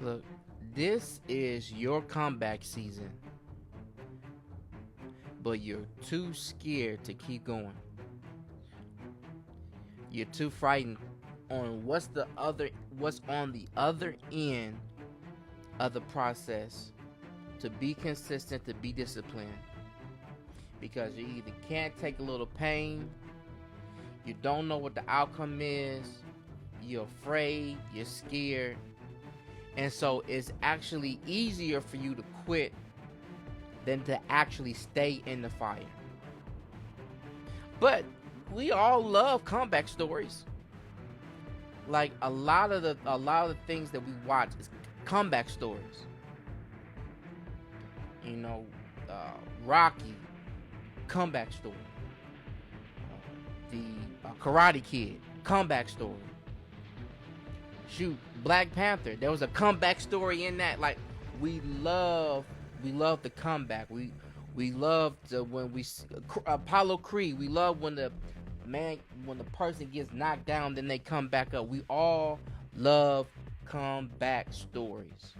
Look, this is your comeback season, but you're too scared to keep going. You're too frightened on what's on the other end of the process to be consistent, to be disciplined. Because you either can't take a little pain, you don't know what the outcome is, you're afraid, you're scared, and so it's actually easier for you to quit than to actually stay in the fire. But we all love comeback stories. Like a lot of the things that we watch is comeback stories. You know, Rocky, comeback story. The Karate Kid, comeback story. Shoot, Black Panther, there was a comeback story in that. Like we love, we love the comeback. We love when we Apollo Creed. We love when the man, when the person gets knocked down, then they come back up. We all love comeback stories,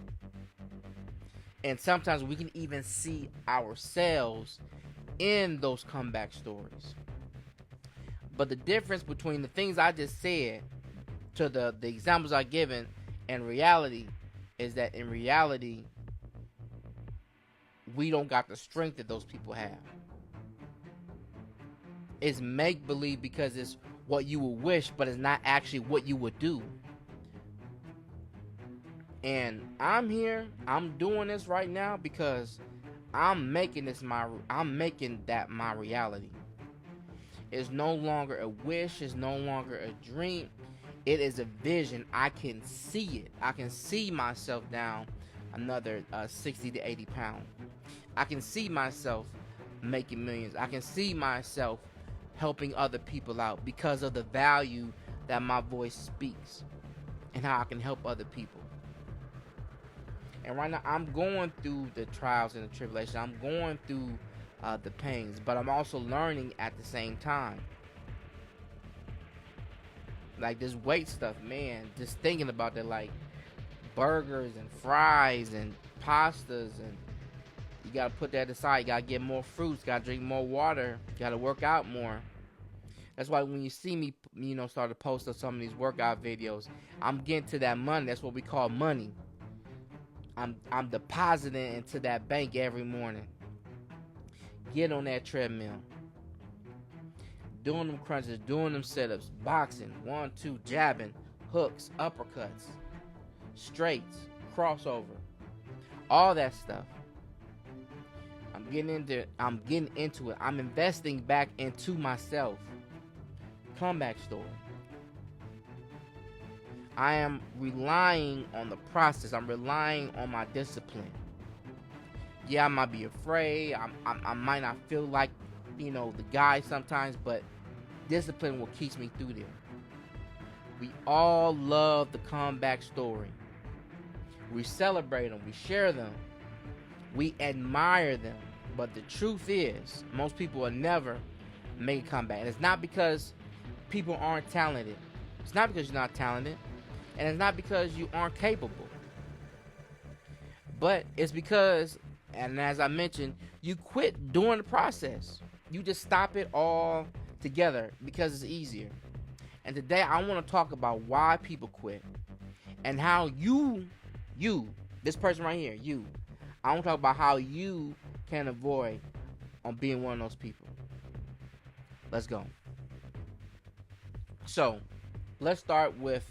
and sometimes we can even see ourselves in those comeback stories. But the difference between the things I just said to the examples I given and reality is that in reality we don't got the strength that those people have. It's make believe because it's what you would wish, but it's not actually what you would do. And I'm here, I'm doing this right now because I'm making that my reality. It's no longer a wish, it's no longer a dream. It is a vision. I can see it. I can see myself down another 60 to 80 pounds. I can see myself making millions. I can see myself helping other people out because of the value that my voice speaks and how I can help other people. And right now, I'm going through the trials and the tribulation. I'm going through the pains, but I'm also learning at the same time. Like this weight stuff, man, just thinking about that, like burgers and fries and pastas, and you gotta put that aside. You gotta get more fruits, gotta drink more water, gotta work out more. That's why when you see me, start to post on some of these workout videos, I'm getting to that money. That's what we call money. I'm depositing into that bank every morning. Get on that treadmill. Doing them crunches, doing them sit-ups, boxing, 1, 2, jabbing, hooks, uppercuts, straights, crossover, all that stuff. I'm getting into it. I'm investing back into myself. Comeback story. I am relying on the process. I'm relying on my discipline. Yeah, I might be afraid. I might not feel like, the guy sometimes, but discipline will keep me through there. We all love the comeback story. We celebrate them. We share them. We admire them. But the truth is, most people will never make a comeback. And it's not because people aren't talented. It's not because you're not talented. And it's not because you aren't capable. But it's because, and as I mentioned, you quit during the process. You just stop it all together because it's easier. And today I want to talk about why people quit and how you, this person right here, I want to talk about how you can avoid on being one of those people. Let's go. So, let's start with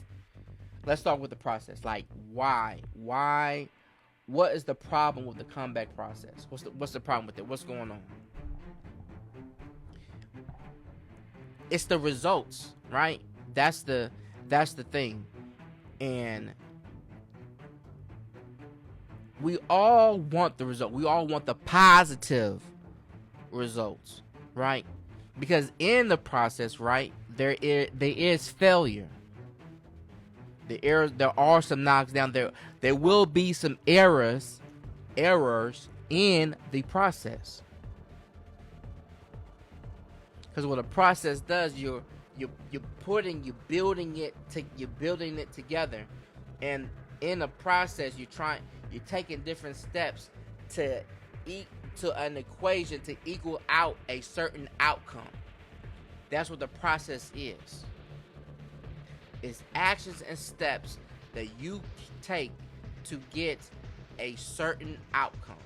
the process. Like why? What is the problem with the comeback process? What's the problem with it? What's going on? It's the results, right? That's the thing. And we all want the result. We all want the positive results, right? Because in the process, right, there is failure. There are some knocks down there. There will be some errors in the process. Because what a process does, you're building it together, and In the process, you're taking different steps to to an equation to equal out a certain outcome. That's what the process is. It's actions and steps that you take to get a certain outcome.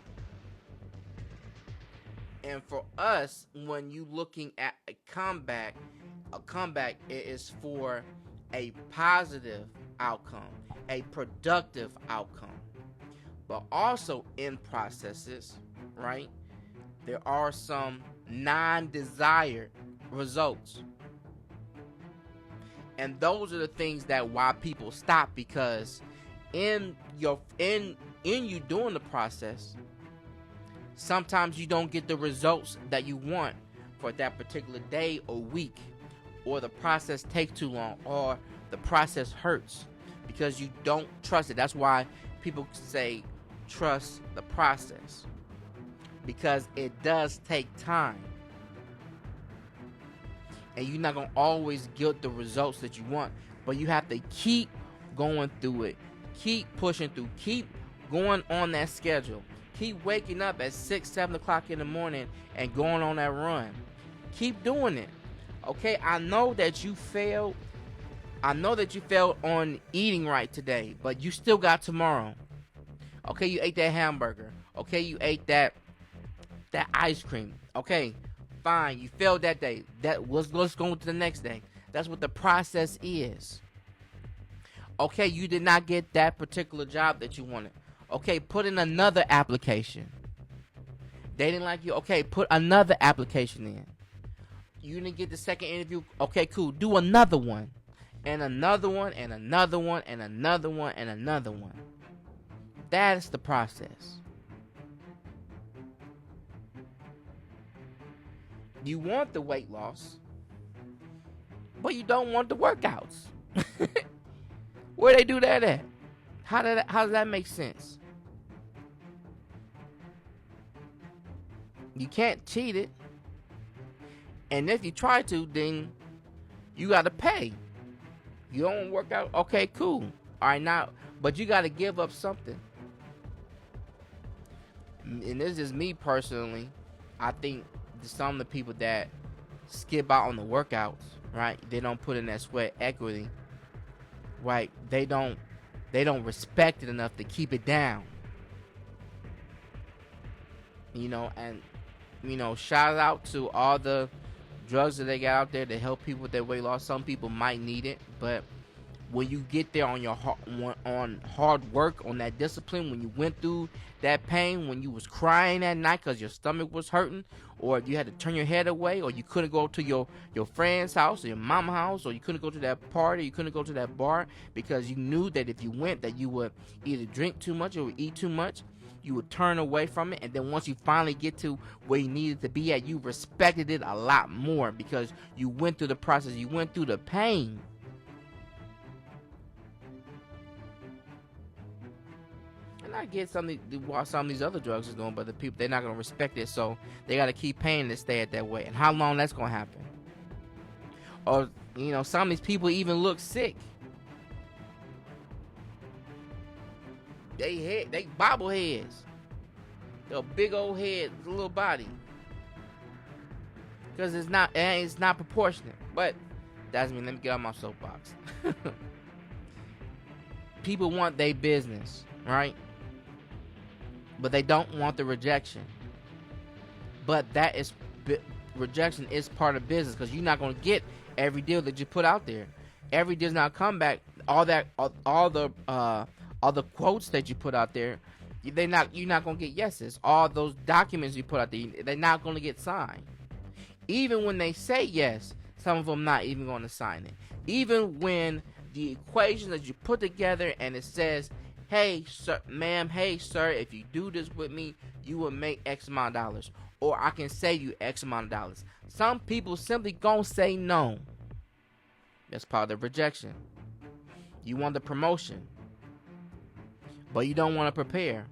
And for us, when you looking at a comeback is for a positive outcome, a productive outcome. But also in processes, right, there are some non-desired results. And those are the things that why people stop, because in you doing the process, sometimes you don't get the results that you want for that particular day or week, or the process takes too long, or the process hurts because you don't trust it. That's why people say trust the process, because it does take time, and you're not going to always get the results that you want, but you have to keep going through it, keep pushing through, keep going on that schedule, keep waking up at 6-7 o'clock in the morning and going on that run. Keep doing it. Okay, I know that you failed on eating right today, but you still got tomorrow. Okay, you ate that hamburger. Okay, you ate that ice cream. Okay, fine, you failed that day. Let's go to the next day. That's what the process is. Okay, you did not get that particular job that you wanted. Okay, put in another application. They didn't like you. Okay, put another application in. You didn't get the second interview. Okay, cool. Do another one. And another one, and another one, and another one, and another one. That's the process. You want the weight loss, but you don't want the workouts. Where they do that at? How does that make sense? You can't cheat it. And if you try to, then you got to pay. You don't work out? Okay, cool. All right, now, but you got to give up something. And this is me personally. I think some of the people that skip out on the workouts, right? They don't put in that sweat equity, right? They don't respect it enough to keep it down. And shout out to all the drugs that they got out there to help people with their weight loss. Some people might need it, but when you get there on your hard work, on that discipline, when you went through that pain, when you was crying at night because your stomach was hurting, or you had to turn your head away, or you couldn't go to your friend's house or your mama's house, or you couldn't go to that party, you couldn't go to that bar because you knew that if you went that you would either drink too much or eat too much, you would turn away from it. And then once you finally get to where you needed to be at, you respected it a lot more because you went through the process, you went through the pain. I get what some of these other drugs is doing, but the people, they're not going to respect it, so they got to keep paying to stay at that way. And how long that's going to happen? Or, some of these people even look sick. They bobbleheads. They're big old head, little body. Because it's not proportionate. But that's me. Let me get on my soapbox. People want their business, right? But they don't want the rejection. But rejection is part of business, because you're not going to get every deal that you put out there. Every deal's not come back. All the quotes that you put out there, you're not going to get yeses. All those documents you put out there, they're not going to get signed. Even when they say yes, some of them not even going to sign it. Even when the equation that you put together and it says, hey, sir, ma'am, hey, sir, if you do this with me, you will make X amount of dollars. Or I can save you X amount of dollars. Some people simply gonna say no. That's part of the rejection. You want the promotion, but you don't want to prepare.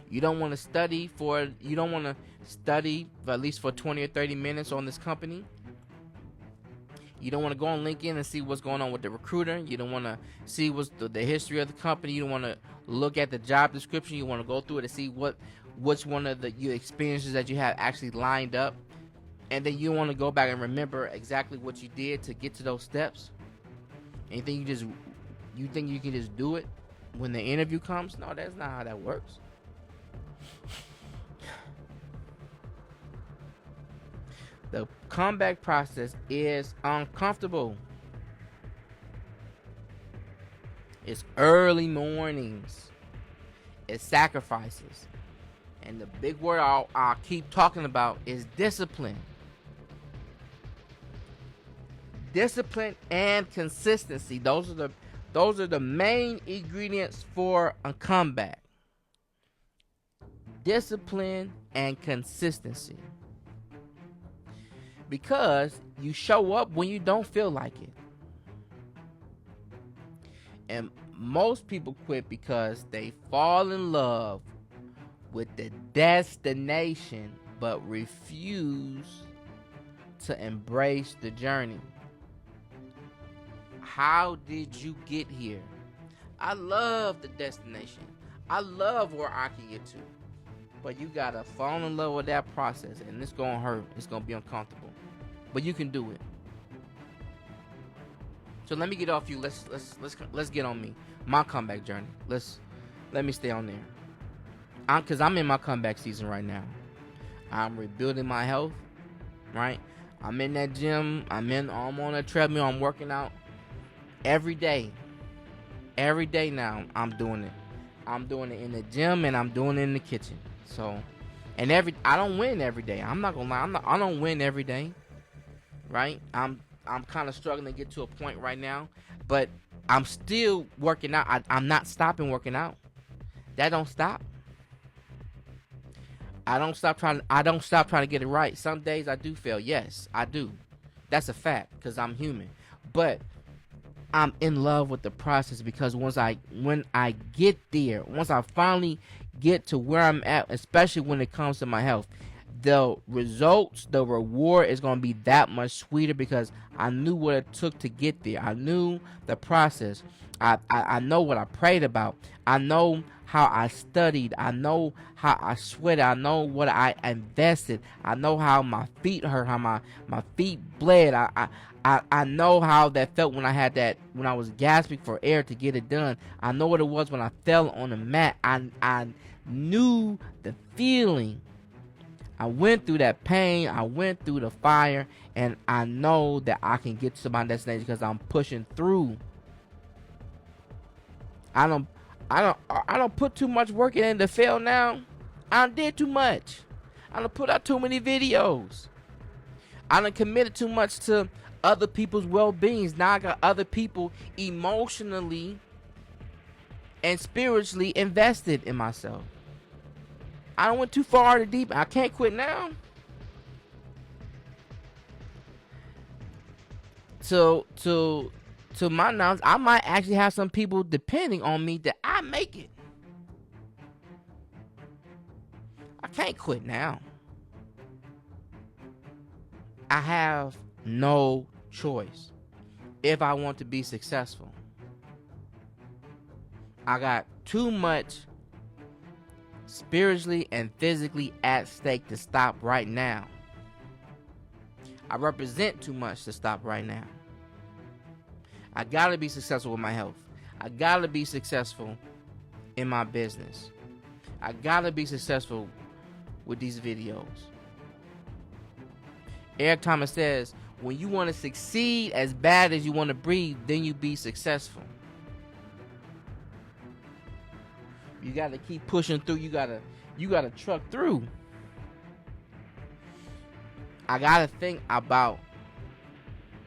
You don't want to study for at least for 20 or 30 minutes on this company. You don't want to go on LinkedIn and see what's going on with the recruiter. You don't want to see what's the history of the company. You don't want to look at the job description. You want to go through it to see which one of your experiences that you have actually lined up. And then you want to go back and remember exactly what you did to get to those steps. And you think you can just do it when the interview comes? No, that's not how that works. The comeback process is uncomfortable. It's early mornings. It's sacrifices. And the big word I'll keep talking about is discipline. Discipline and consistency. Those are the main ingredients for a comeback. Discipline and consistency. Because you show up when you don't feel like it. And most people quit because they fall in love with the destination but refuse to embrace the journey. How did you get here? I love the destination. I love where I can get to. But you gotta fall in love with that process, and it's gonna hurt. It's gonna be uncomfortable. But you can do it. So let me get off you. Let's get on me. My comeback journey. Let me stay on there. Cause I'm in my comeback season right now. I'm rebuilding my health. Right? I'm in that gym. I'm on a treadmill. I'm working out every day. Every day now I'm doing it. I'm doing it in the gym and I'm doing it in the kitchen. So, and I don't win every day. I'm not gonna lie. I don't win every day. Right? I'm kind of struggling to get to a point right now, but I'm still working out. I'm not stopping working out. That don't stop. I don't stop trying to get it right. Some days I do fail. Yes, I do. That's a fact because I'm human. But I'm in love with the process because when I get there, once I finally get to where I'm at, especially when it comes to my health, the results, the reward is going to be that much sweeter because I knew what it took to get there. I knew the process. I know what I prayed about. I know how I studied. I know how I sweated. I know what I invested. I know how my feet hurt, how my feet bled. I know how that felt when I was gasping for air to get it done. I know what it was when I fell on the mat. I knew the feeling. I went through that pain. I went through the fire, and I know that I can get to my destination because I'm pushing through. I don't put too much work in to fail now. I did too much. I don't put out too many videos. I done committed too much to other people's well-beings. Now I got other people emotionally and spiritually invested in myself. I went too far to deep. I can't quit now. To my knowledge, I might actually have some people depending on me that I make it. I can't quit now. I have no choice if I want to be successful. I got too much spiritually and physically at stake to stop right now. I represent too much to stop right now. I gotta be successful with my health. I gotta be successful in my business. I gotta be successful with these videos. Eric Thomas says, when you want to succeed as bad as you want to breathe, then you be successful. You got to keep pushing through. You got to truck through. I got to think about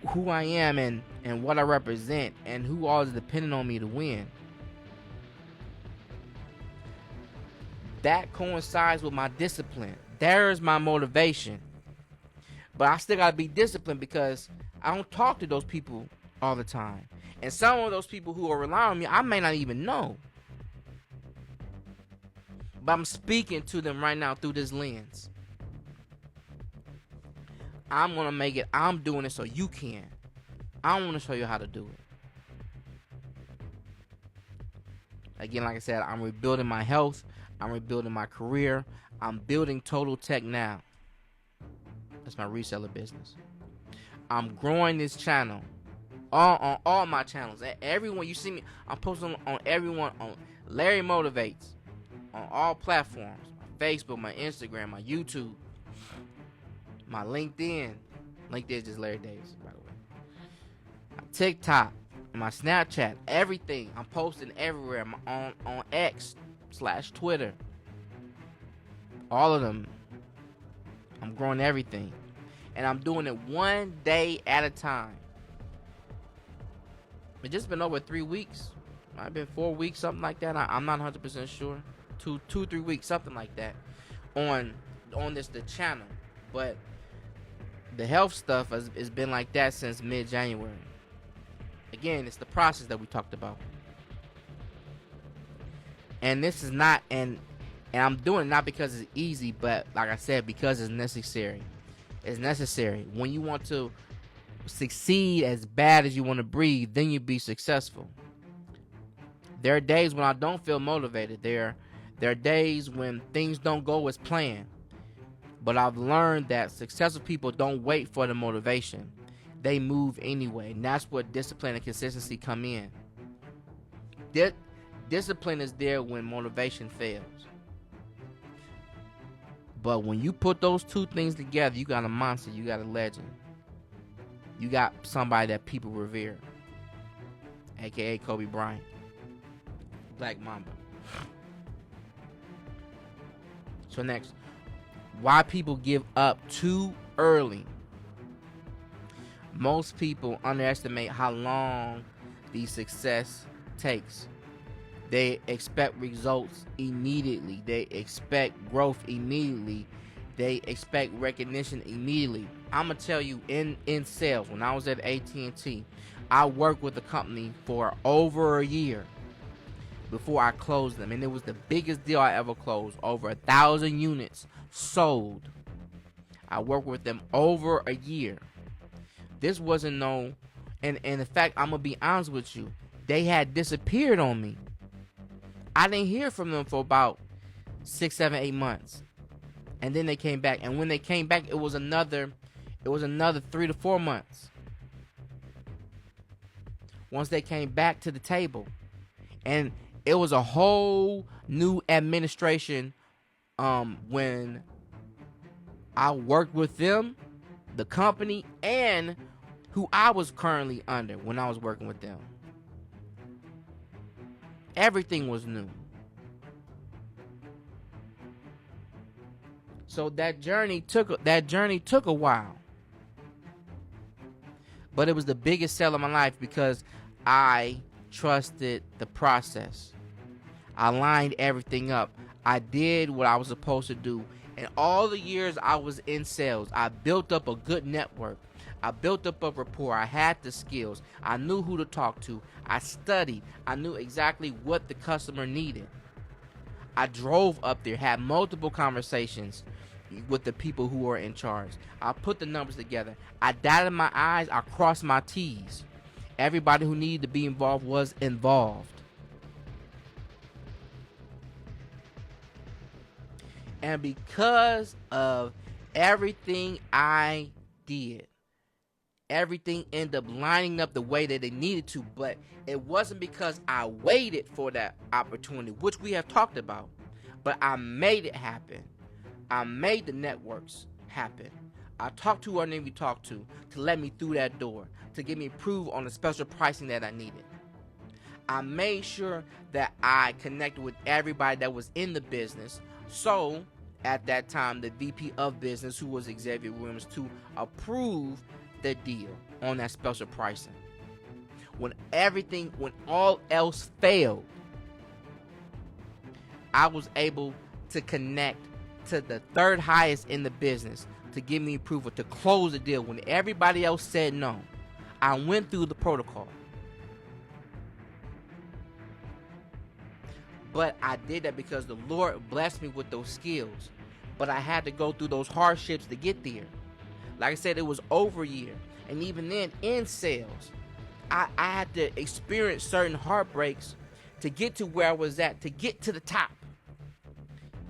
who I am and what I represent and who all is depending on me to win. That coincides with my discipline. There's my motivation. But I still got to be disciplined because I don't talk to those people all the time. And some of those people who are relying on me, I may not even know. But I'm speaking to them right now through this lens. I'm going to make it. I'm doing it so you can. I want to show you how to do it. Again, like I said, I'm rebuilding my health. I'm rebuilding my career. I'm building Total Tech Now. That's my reseller business. I'm growing this channel. On all my channels. Everyone you see me, I'm posting on everyone on Larry Motivates. On all platforms. My Facebook, my Instagram, my YouTube, my LinkedIn. LinkedIn is just Larry Davis, by the way. My TikTok, my Snapchat, everything. I'm posting everywhere. I'm on X/Twitter. All of them. I'm growing everything. And I'm doing it one day at a time. It's just been over 3 weeks. Might have been 4 weeks, something like that. I'm not 100% sure. 3 weeks, something like that. On the channel. But the health stuff has been like that since mid-January. Again, it's the process that we talked about. And this is not, and I'm doing it not because it's easy, but like I said, because it's necessary. It's necessary. When you want to succeed as bad as you want to breathe, then you be successful. There are days when I don't feel motivated. There are days when things don't go as planned. But I've learned that successful people don't wait for the motivation. They move anyway. And that's where discipline and consistency come in. Discipline is there when motivation fails. But when you put those two things together, you got a monster. You got a legend. You got somebody that people revere. AKA Kobe Bryant. Black Mamba. So next, why people give up too early. Most people underestimate how long the success takes. They expect results immediately. They expect growth immediately. They expect recognition immediately. I'm going to tell you, in sales, when I was at AT&T, I worked with the company for over a year before I closed them. And it was the biggest deal I ever closed. Over 1,000 units sold. I worked with them over a year. This wasn't no, and in fact, I'm going to be honest with you. They had disappeared on me. I didn't hear from them for about 6, 7, 8 months. And then they came back. And when they came back, it was another 3 to 4 months. Once they came back to the table. And it was a whole new administration when I worked with them, the company, and who I was currently under when I was working with them. Everything was new. So that journey took a while. But it was the biggest sell of my life because I trusted the process. I lined everything up. I did what I was supposed to do. And all the years I was in sales, I built up a good network. I built up a rapport. I had the skills. I knew who to talk to. I studied. I knew exactly what the customer needed. I drove up there, had multiple conversations with the people who were in charge. I put the numbers together. I dotted my I's. I crossed my T's. Everybody who needed to be involved was involved. And because of everything I did, everything ended up lining up the way that it needed to. But it wasn't because I waited for that opportunity, which we have talked about. But I made it happen. I made the networks happen. I talked to who I needed to talk to let me through that door, to get me approved on the special pricing that I needed. I made sure that I connected with everybody that was in the business. So, at that time, the VP of business, who was Xavier Williams, to approve the deal on that special pricing. When all else failed, I was able to connect to the third highest in the business to give me approval to close the deal when everybody else said no. I went through the protocol. But I did that because the Lord blessed me with those skills. But I had to go through those hardships to get there. Like I said, it was over a year. And even then, in sales, I had to experience certain heartbreaks to get to where I was at, to get to the top.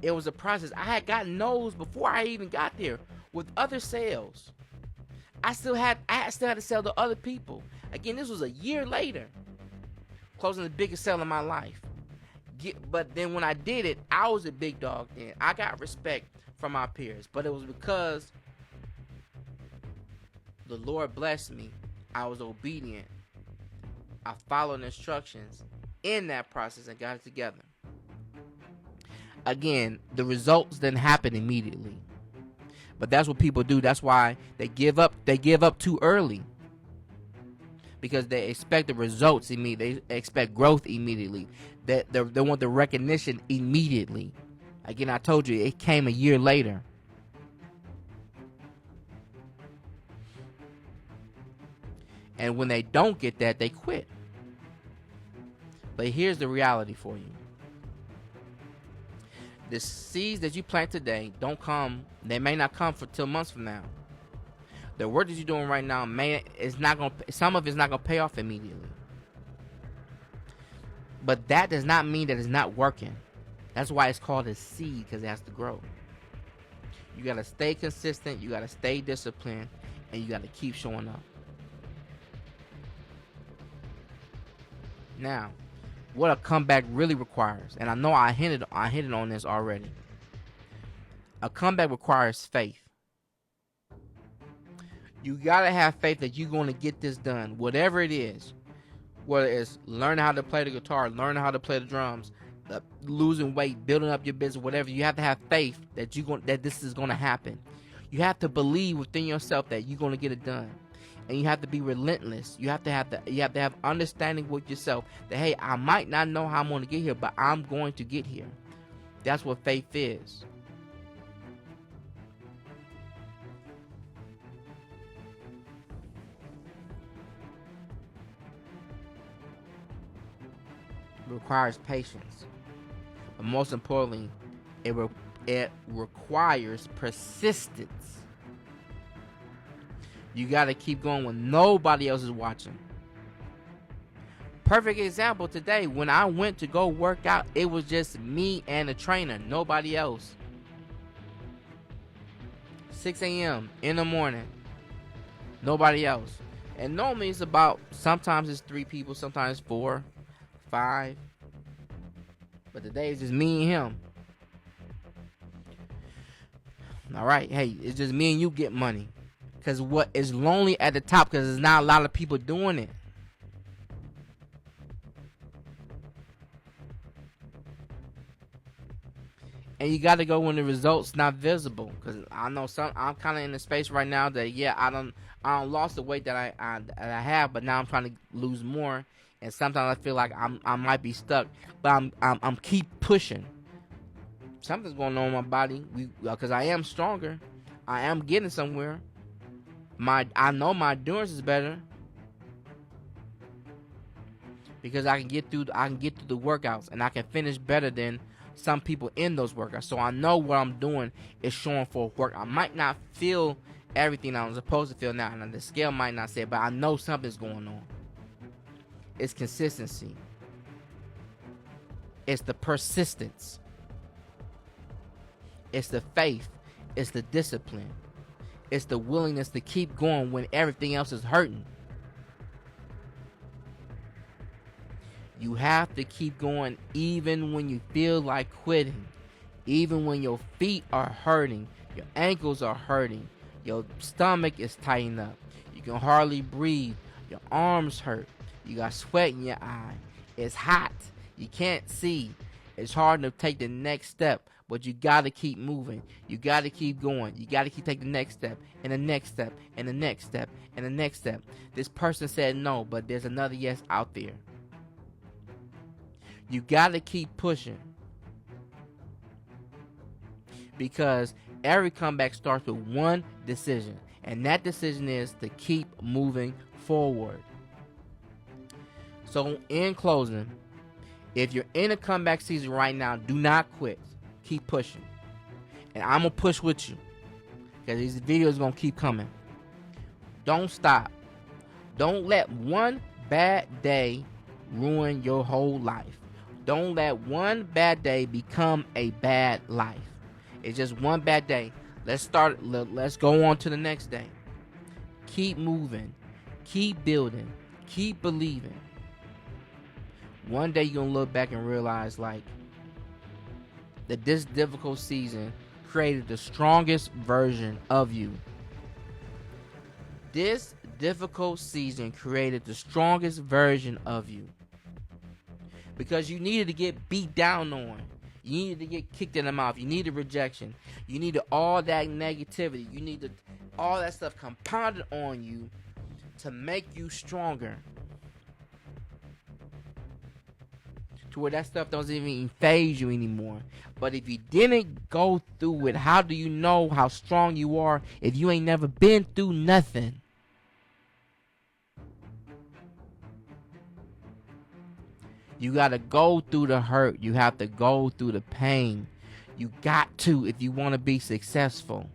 It was a process. I had gotten no's before I even got there with other sales. I still had to sell to other people. Again, this was a year later, closing the biggest sale in my life. But then when I did it, I was a big dog then. I got respect from my peers, but it was because the Lord blessed me. I was obedient. I followed instructions in that process and got it together. Again, the results didn't happen immediately. But that's what people do. That's why they give up. They give up too early. Because they expect the results immediately. They expect growth immediately. They want the recognition immediately. Again, I told you, it came a year later. And when they don't get that, they quit. But here's the reality for you. The seeds that you plant today don't come, they may not come till months from now. The work that you're doing right now, some of it's not going to pay off immediately. But that does not mean that it's not working. That's why it's called a seed, because it has to grow. You got to stay consistent, you got to stay disciplined, and you got to keep showing up. Now, what a comeback really requires, and I know I hinted on this already. A comeback requires faith. You gotta have faith that you're gonna get this done, whatever it is. Whether it's learning how to play the guitar, learning how to play the drums, losing weight, building up your business, whatever. You have to have faith that that this is gonna happen. You have to believe within yourself that you're gonna get it done. And you have to be relentless. You have to have understanding with yourself that, hey, I might not know how I'm going to get here, but I'm going to get here. That's what faith is. It requires patience. But most importantly, it requires persistence. You got to keep going when nobody else is watching. Perfect example today, when I went to go work out, it was just me and the trainer, nobody else. 6 a.m. in the morning, nobody else. And normally it's sometimes it's 3 people, sometimes 4, 5. But today it's just me and him. All right, hey, it's just me and you get money. Because what is lonely at the top, because there's not a lot of people doing it. And you got to go when the results not visible. Because I know I'm kind of in the space right now that, yeah, I don't lost the weight that I have, but now I'm trying to lose more. And sometimes I feel like I might be stuck, but I'm keep pushing. Something's going on in my body because I am stronger. I am getting somewhere. I know my endurance is better because I can get through the workouts and I can finish better than some people in those workouts. So I know what I'm doing is showing for work. I might not feel everything I'm supposed to feel now, and the scale might not say it, but I know something's going on. It's consistency. It's the persistence. It's the faith. It's the discipline. It's the willingness to keep going when everything else is hurting. You have to keep going even when you feel like quitting. Even when your feet are hurting, your ankles are hurting, your stomach is tightened up, you can hardly breathe, your arms hurt, you got sweat in your eye, it's hot, you can't see, it's hard to take the next step. But you got to keep moving. You got to keep going. You got to keep taking the next step, and the next step, and the next step, and the next step. This person said no, but there's another yes out there. You got to keep pushing. Because every comeback starts with one decision. And that decision is to keep moving forward. So in closing, if you're in a comeback season right now, do not quit. Keep pushing. And I'm going to push with you. Because these videos are going to keep coming. Don't stop. Don't let one bad day ruin your whole life. Don't let one bad day become a bad life. It's just one bad day. Let's go on to the next day. Keep moving. Keep building. Keep believing. One day you're going to look back and realize like that this difficult season created the strongest version of you. This difficult season created the strongest version of you. Because you needed to get beat down on. You needed to get kicked in the mouth. You needed rejection. You needed all that negativity. You needed all that stuff compounded on you to make you stronger. To where that stuff doesn't even phase you anymore. But if you didn't go through it, how do you know how strong you are if you ain't never been through nothing? You got to go through the hurt. You have to go through the pain. You got to if you want to be successful.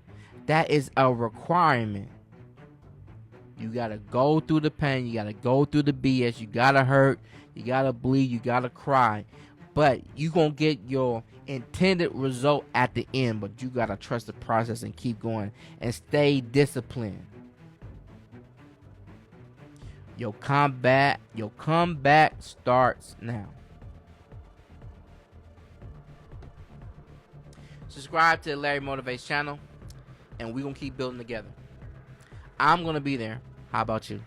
That is a requirement. You got to go through the pain. You got to go through the BS. You got to hurt. You got to bleed. You got to cry. But you going to get your intended result at the end. But you got to trust the process and keep going. And stay disciplined. Your comeback starts now. Subscribe to the Larry Motivates channel, and we're going to keep building together. I'm going to be there. How about you?